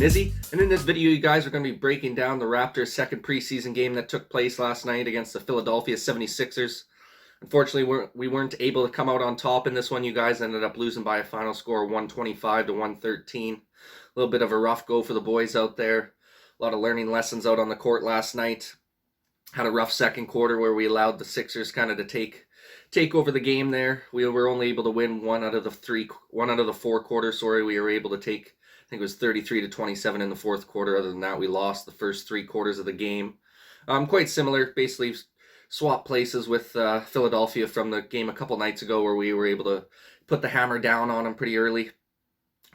Nizzy, and in this video you guys are going to be breaking down the Raptors' second preseason game that took place last night against the Philadelphia 76ers. Unfortunately, we weren't able to come out on top in this one. You guys ended up losing by a final score of 125 to 113. A little bit of a rough go for the boys out there. A lot of learning lessons out on the court last night. Had a rough second quarter where we allowed the Sixers kind of to take over the game there. We were only able to win one out of the four quarters. We were able to take, I think it was 33 to 27 in the fourth quarter. Other than that, we lost the first three quarters of the game. Quite similar, basically swap places with Philadelphia from the game a couple nights ago, where we were able to put the hammer down on them pretty early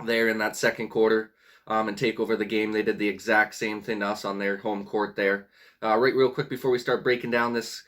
there in that second quarter and take over the game. They did the exact same thing to us on their home court there. Right real quick before we start breaking down this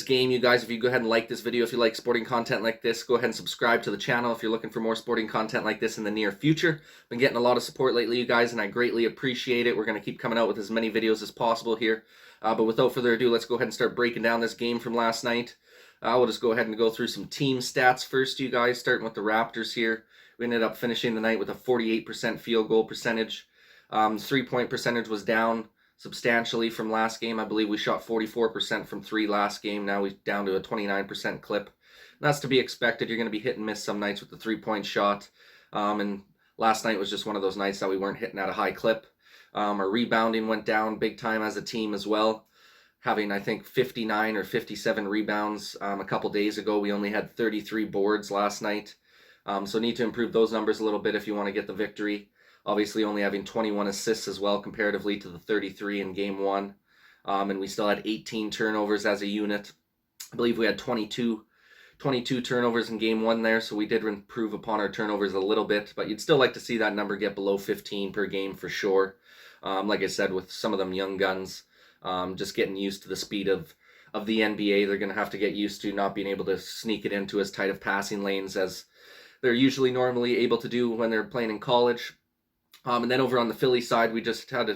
game, you guys, if you go ahead and like this video, if you like sporting content like this, go ahead and subscribe to the channel if you're looking for more sporting content like this in the near future. Been getting a lot of support lately, you guys, and I greatly appreciate it. We're going to keep coming out with as many videos as possible here. But without further ado, let's go ahead and start breaking down this game from last night. We'll just go ahead and go through some team stats first, you guys, starting with the Raptors here. We ended up finishing the night with a 48% field goal percentage. Three-point percentage was down substantially from last game. I believe we shot 44% from three last game. Now we're down to a 29% clip. And that's to be expected. You're going to be hit and miss some nights with the three-point shot. And last night was just one of those nights that we weren't hitting at a high clip. Our rebounding went down big time as a team as well, having, I think, 59 or 57 rebounds a couple days ago. We only had 33 boards last night. So need to improve those numbers a little bit if you want to get the victory. Obviously only having 21 assists as well comparatively to the 33 in game one. And we still had 18 turnovers as a unit. I believe we had 22 turnovers in game one there, so we did improve upon our turnovers a little bit, but you'd still like to see that number get below 15 per game for sure. Like I said, with some of them young guns, just getting used to the speed of the NBA, they're going to have to get used to not being able to sneak it into as tight of passing lanes as they're usually normally able to do when they're playing in college. And then over on the Philly side, we just had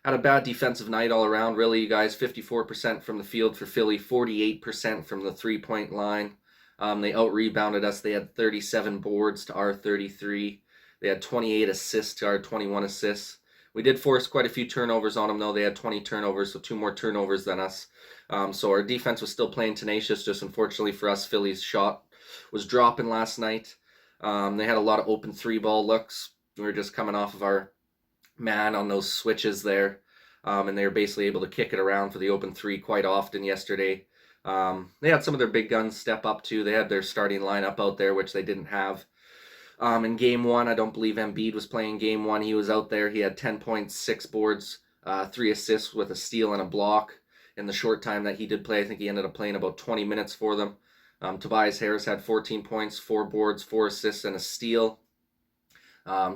a bad defensive night all around, really, you guys. 54% from the field for Philly, 48% from the three-point line. They out-rebounded us. They had 37 boards to our 33. They had 28 assists to our 21 assists. We did force quite a few turnovers on them, though. They had 20 turnovers, so 2 more turnovers than us. So our defense was still playing tenacious. Just unfortunately for us, Philly's shot was dropping last night. They had a lot of open three-ball looks. We were just coming off of our man on those switches there, and they were basically able to kick it around for the open three quite often yesterday. They had some of their big guns step up too. They had their starting lineup out there, which they didn't have in game one. I don't believe Embiid was playing game one. He was out there. He had 10 points, 6 boards, 3 assists with a steal and a block in the short time that he did play. I think he ended up playing about 20 minutes for them. Tobias Harris had 14 points, 4 boards, 4 assists, and a steal.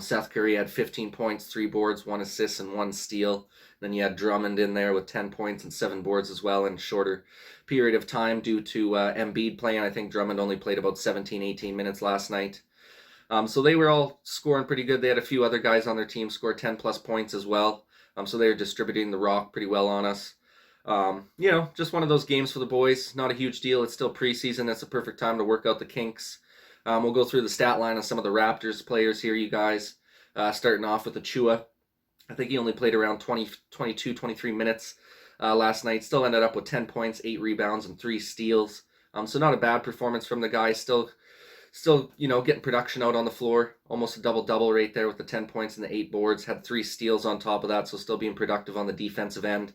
Seth Curry had 15 points, 3 boards, 1 assist, and 1 steal. Then you had Drummond in there with 10 points and 7 boards as well in a shorter period of time due to Embiid playing. I think Drummond only played about 17, 18 minutes last night. So they were all scoring pretty good. They had a few other guys on their team score 10-plus points as well. So they were distributing the rock pretty well on us. Just one of those games for the boys. Not a huge deal. It's still preseason. It's a perfect time to work out the kinks. We'll go through the stat line of some of the Raptors players here, you guys. Starting off with Achua. I think he only played around 22, 23 minutes last night. Still ended up with 10 points, 8 rebounds, and 3 steals. So not a bad performance from the guy. Still, getting production out on the floor. Almost a double-double right there with the 10 points and the 8 boards. Had 3 steals on top of that, so still being productive on the defensive end,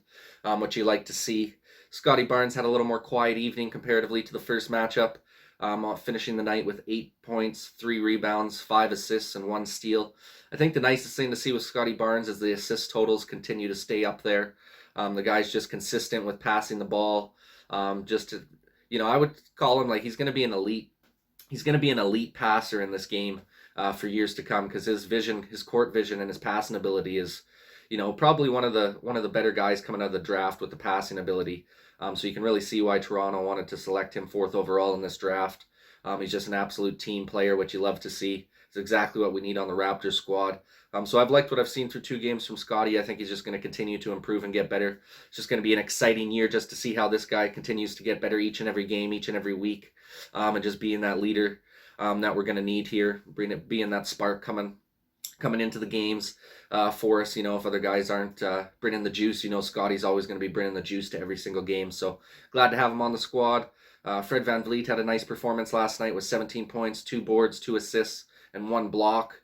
which you like to see. Scotty Barnes had a little more quiet evening comparatively to the first matchup. Finishing the night with 8 points, 3 rebounds, 5 assists, and 1 steal. I think the nicest thing to see with Scotty Barnes is the assist totals continue to stay up there. The guy's just consistent with passing the ball. I would call him like he's going to be an elite. He's going to be an elite passer in this game for years to come, because his vision, his court vision, and his passing ability is, probably one of the better guys coming out of the draft with the passing ability. So you can really see why Toronto wanted to select him 4th overall in this draft. He's just an absolute team player, which you love to see. It's exactly what we need on the Raptors squad. So I've liked what I've seen through 2 games from Scotty. I think he's just going to continue to improve and get better. It's just going to be an exciting year just to see how this guy continues to get better each and every game, each and every week, and just being that leader that we're going to need here, being that spark coming coming into the games for us. If other guys aren't bringing the juice, Scotty's always going to be bringing the juice to every single game. So glad to have him on the squad. Fred VanVleet had a nice performance last night with 17 points, 2 boards, 2 assists, and 1 block.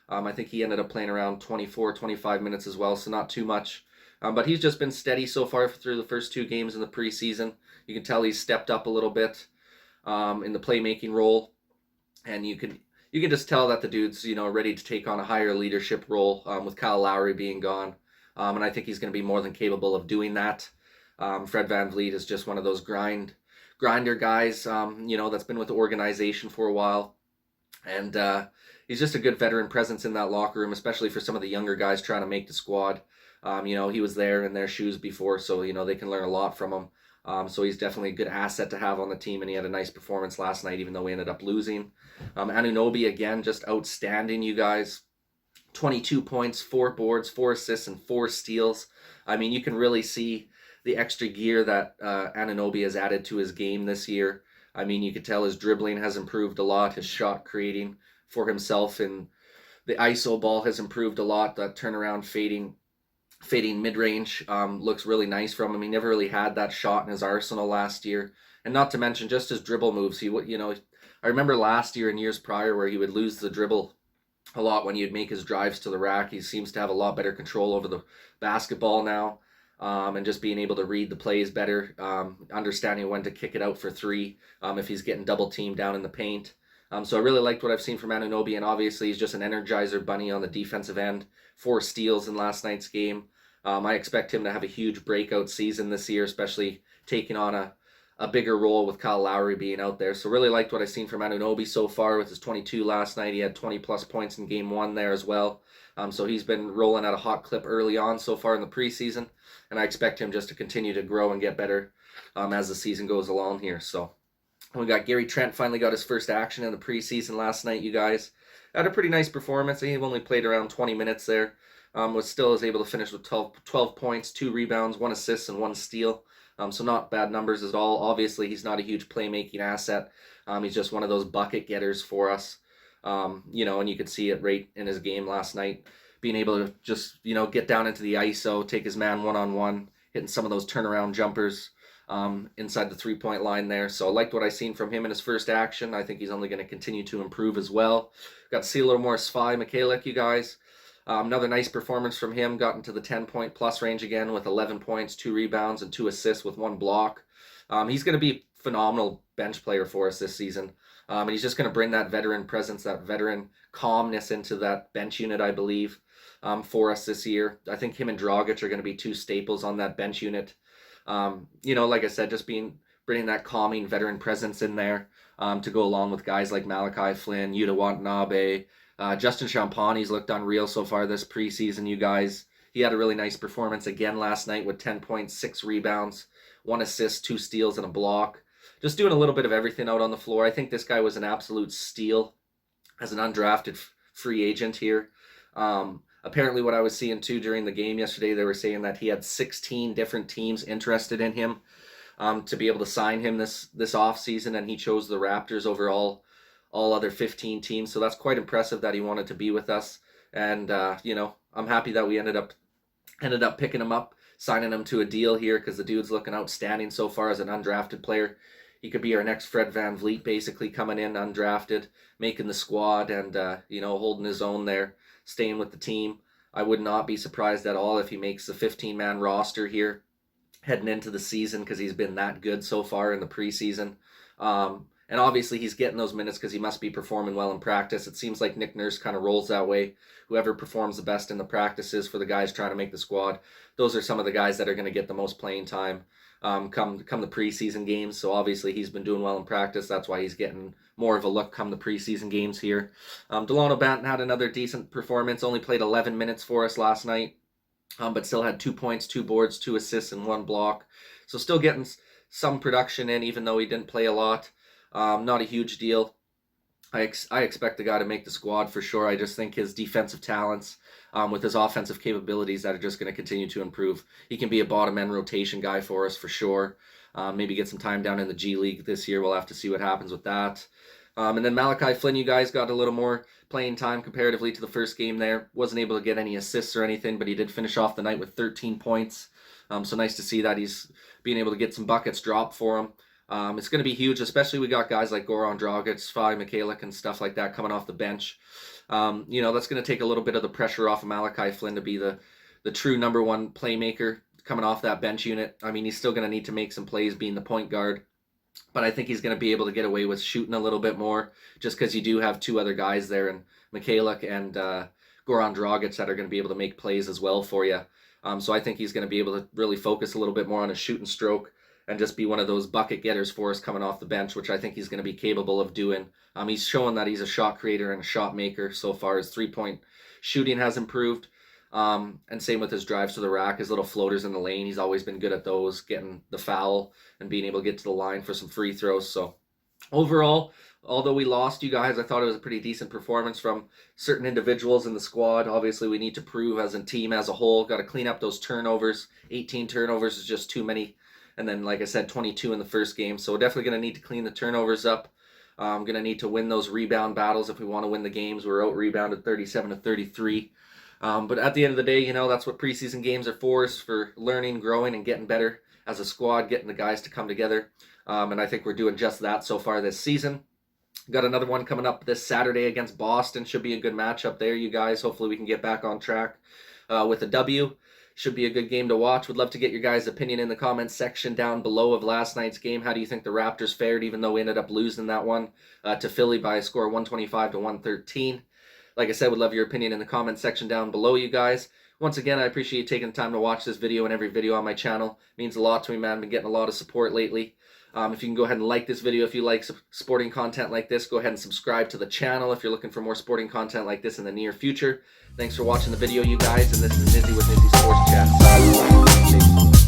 I think he ended up playing around 24, 25 minutes as well, so not too much. But he's just been steady so far through the first 2 games in the preseason. You can tell he's stepped up a little bit in the playmaking role, and you can just tell that the dude's ready to take on a higher leadership role with Kyle Lowry being gone, and I think he's going to be more than capable of doing that. Fred VanVleet is just one of those grinder guys, that's been with the organization for a while, and he's just a good veteran presence in that locker room, especially for some of the younger guys trying to make the squad. He was there in their shoes before, so they can learn a lot from him. So he's definitely a good asset to have on the team, and he had a nice performance last night, even though we ended up losing. Anunoby, again, just outstanding, you guys. 22 points, 4 boards, 4 assists, and 4 steals. I mean, you can really see the extra gear that Anunoby has added to his game this year. I mean, you could tell his dribbling has improved a lot, his shot creating for himself, and the ISO ball has improved a lot. That turnaround fading mid-range looks really nice from him. He never really had that shot in his arsenal last year, and not to mention just his dribble moves. I remember last year and years prior where he would lose the dribble a lot when he would make his drives to the rack. He seems to have a lot better control over the basketball now, and just being able to read the plays better, understanding when to kick it out for 3 if he's getting double teamed down in the paint. So I really liked what I've seen from Anunoby, and obviously he's just an energizer bunny on the defensive end. 4 steals in last night's game. I expect him to have a huge breakout season this year, especially taking on a bigger role with Kyle Lowry being out there. So really liked what I've seen from Anunoby so far with his 22 last night. He had 20 plus points in game 1 there as well. So he's been rolling at a hot clip early on so far in the preseason, and I expect him just to continue to grow and get better as the season goes along here. So we got Gary Trent finally got his first action in the preseason last night, you guys. Had a pretty nice performance. He only played around 20 minutes there. Still was able to finish with 12 points, 2 rebounds, 1 assist, and 1 steal. So not bad numbers at all. Obviously, he's not a huge playmaking asset. He's just one of those bucket getters for us. And you could see it right in his game last night. Being able to just, get down into the ISO, take his man one-on-one, hitting some of those turnaround jumpers inside the 3-point line there. So I liked what I seen from him in his first action. I think he's only going to continue to improve as well. Got to see a little more Svai Mikhailiuk, you guys. Another nice performance from him. Got into the 10-point plus range again with 11 points, 2 rebounds, and 2 assists with 1 block. He's going to be a phenomenal bench player for us this season. And he's just going to bring that veteran presence, that veteran calmness into that bench unit, I believe, for us this year. I think him and Dragic are going to be 2 staples on that bench unit. Like I said, just bringing that calming veteran presence in there to go along with guys like Malachi Flynn, Yuta Watanabe. Justin Champagne's looked unreal so far this preseason, you guys. He had a really nice performance again last night with 10 points, 6 rebounds, 1 assist, 2 steals, and a block. Just doing a little bit of everything out on the floor. I think this guy was an absolute steal as an undrafted free agent here. Apparently what I was seeing too during the game yesterday, they were saying that he had 16 different teams interested in him to be able to sign him this offseason, and he chose the Raptors over all other 15 teams. So that's quite impressive that he wanted to be with us. And, I'm happy that we ended up picking him up, signing him to a deal here, because the dude's looking outstanding so far as an undrafted player. He could be our next Fred VanVleet, basically coming in undrafted, making the squad, and, holding his own there, staying with the team. I would not be surprised at all if he makes the 15-man roster here heading into the season, because he's been that good so far in the preseason. And obviously he's getting those minutes because he must be performing well in practice. It seems like Nick Nurse kind of rolls that way. Whoever performs the best in the practices for the guys trying to make the squad, those are some of the guys that are going to get the most playing time come the preseason games. So obviously he's been doing well in practice. That's why he's getting more of a look come the preseason games here. Delano Banton had another decent performance. Only played 11 minutes for us last night, but still had 2 points, 2 boards, 2 assists, and 1 block. So still getting some production in, even though he didn't play a lot. Not a huge deal. I expect the guy to make the squad for sure. I just think his defensive talents with his offensive capabilities that are just going to continue to improve. He can be a bottom end rotation guy for us for sure. Maybe get some time down in the G League this year. We'll have to see what happens with that. And then Malachi Flynn, you guys got a little more playing time comparatively to the first game there. Wasn't able to get any assists or anything, but he did finish off the night with 13 points. So nice to see that he's being able to get some buckets dropped for him. It's going to be huge, especially we got guys like Goran Dragic, Svi Mikhailiuk, and stuff like that coming off the bench. That's going to take a little bit of the pressure off of Malachi Flynn to be the true number one playmaker coming off that bench unit. I mean, he's still going to need to make some plays being the point guard, but I think he's going to be able to get away with shooting a little bit more just because you do have two other guys there, and Mikhailiuk and Goran Dragic, that are going to be able to make plays as well for you. So I think he's going to be able to really focus a little bit more on his shooting stroke and just be one of those bucket getters for us coming off the bench, which I think he's going to be capable of doing. He's shown that he's a shot creator and a shot maker so far. His three-point shooting has improved, and same with his drives to the rack, his little floaters in the lane. He's always been good at those, getting the foul and being able to get to the line for some free throws. So overall, although we lost, you guys, I thought it was a pretty decent performance from certain individuals in the squad. Obviously, we need to prove as a team as a whole. Got to clean up those turnovers. 18 turnovers is just too many. And then, like I said, 22 in the first game. So we're definitely going to need to clean the turnovers up. I'm going to need to win those rebound battles if we want to win the games. We're out-rebounded 37-33. But at the end of the day, that's what preseason games are for, is for learning, growing, and getting better as a squad, getting the guys to come together. And I think we're doing just that so far this season. Got another one coming up this Saturday against Boston. Should be a good matchup there, you guys. Hopefully we can get back on track with a W. Should be a good game to watch. Would love to get your guys' opinion in the comments section down below of last night's game. How do you think the Raptors fared, even though we ended up losing that one to Philly by a score of 125-113? Like I said, would love your opinion in the comments section down below, you guys. Once again, I appreciate you taking the time to watch this video and every video on my channel. It means a lot to me, man. I've been getting a lot of support lately. If you can go ahead and like this video if you like sporting content like this, go ahead and subscribe to the channel if you're looking for more sporting content like this in the near future. Thanks for watching the video, you guys, and this is Nizzy with Nizzy Sports Chat.